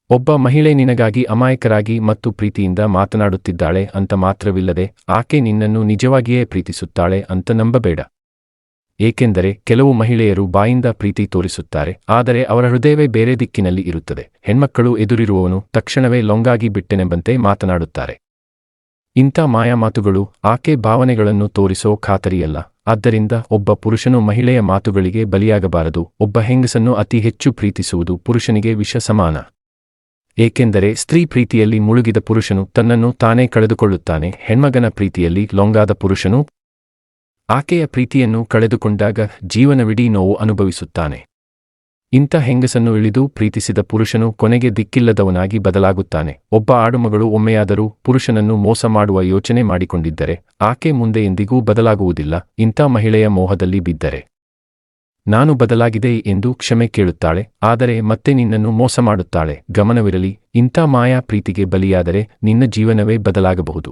ಒಬ್ಬ ಮಹಿಳೆ ನಿನಗಾಗಿ ಅಮಾಯಕರಾಗಿ ಮತ್ತು ಪ್ರೀತಿಯಿಂದ ಮಾತನಾಡುತ್ತಿದ್ದಾಳೆ ಅಂತ ಮಾತ್ರವಿಲ್ಲದೆ ಆಕೆ ನಿನ್ನನ್ನು ನಿಜವಾಗಿಯೇ ಪ್ರೀತಿಸುತ್ತಾಳೆ ಅಂತ ನಂಬಬೇಡ. ಏಕೆಂದರೆ ಕೆಲವು ಮಹಿಳೆಯರು ಬಾಯಿಂದ ಪ್ರೀತಿ ತೋರಿಸುತ್ತಾರೆ, ಆದರೆ ಅವರ ಹೃದಯವೇ ಬೇರೆ ದಿಕ್ಕಿನಲ್ಲಿ ಇರುತ್ತದೆ. ಹೆಣ್ಮಕ್ಕಳು ಎದುರಿರುವವನು ತಕ್ಷಣವೇ ಲೊಂಗಾಗಿ ಬಿಟ್ಟೆನೆಂಬಂತೆ ಮಾತನಾಡುತ್ತಾರೆ. ಇಂಥ ಮಾಯಾಮಾತುಗಳು ಆಕೆ ಭಾವನೆಗಳನ್ನು ತೋರಿಸೋ ಖಾತರಿಯಲ್ಲ. ಆದ್ದರಿಂದ ಒಬ್ಬ ಪುರುಷನು ಮಹಿಳೆಯ ಮಾತುಗಳಿಗೆ ಬಲಿಯಾಗಬಾರದು. ಒಬ್ಬ ಹೆಂಗಸನ್ನು ಅತಿ ಹೆಚ್ಚು ಪ್ರೀತಿಸುವುದು ಪುರುಷನಿಗೆ ವಿಷ ಸಮಾನ. ಏಕೆಂದರೆ ಸ್ತ್ರೀ ಪ್ರೀತಿಯಲ್ಲಿ ಮುಳುಗಿದ ಪುರುಷನು ತನ್ನನ್ನು ತಾನೇ ಕಳೆದುಕೊಳ್ಳುತ್ತಾನೆ. ಹೆಣ್ಮಗನ ಪ್ರೀತಿಯಲ್ಲಿ ಲೊಂಗಾದ ಪುರುಷನು ಆಕೆಯ ಪ್ರೀತಿಯನ್ನು ಕಳೆದುಕೊಂಡಾಗ ಜೀವನವಿಡೀ ನೋವು ಅನುಭವಿಸುತ್ತಾನೆ. ಇಂಥ ಹೆಂಗಸನ್ನು ಇಳಿದು ಪ್ರೀತಿಸಿದ ಪುರುಷನು ಕೊನೆಗೆ ದಿಕ್ಕಿಲ್ಲದವನಾಗಿ ಬದಲಾಗುತ್ತಾನೆ. ಒಬ್ಬ ಆಡುಮಗಳು ಒಮ್ಮೆಯಾದರೂ ಪುರುಷನನ್ನು ಮೋಸ ಮಾಡುವ ಯೋಚನೆ ಮಾಡಿಕೊಂಡಿದ್ದರೆ ಆಕೆ ಮುಂದೆ ಎಂದಿಗೂ ಬದಲಾಗುವುದಿಲ್ಲ. ಇಂಥ ಮಹಿಳೆಯ ಮೋಹದಲ್ಲಿ ಬಿದ್ದರೆ ನಾನು ಬದಲಾಗಿದೆ ಎಂದು ಕ್ಷಮೆ ಕೇಳುತ್ತಾಳೆ, ಆದರೆ ಮತ್ತೆ ನಿನ್ನನ್ನು ಮೋಸ ಮಾಡುತ್ತಾಳೆ. ಗಮನವಿರಲಿ, ಇಂಥ ಮಾಯಾ ಪ್ರೀತಿಗೆ ಬಲಿಯಾದರೆ ನಿನ್ನ ಜೀವನವೇ ಬದಲಾಗಬಹುದು.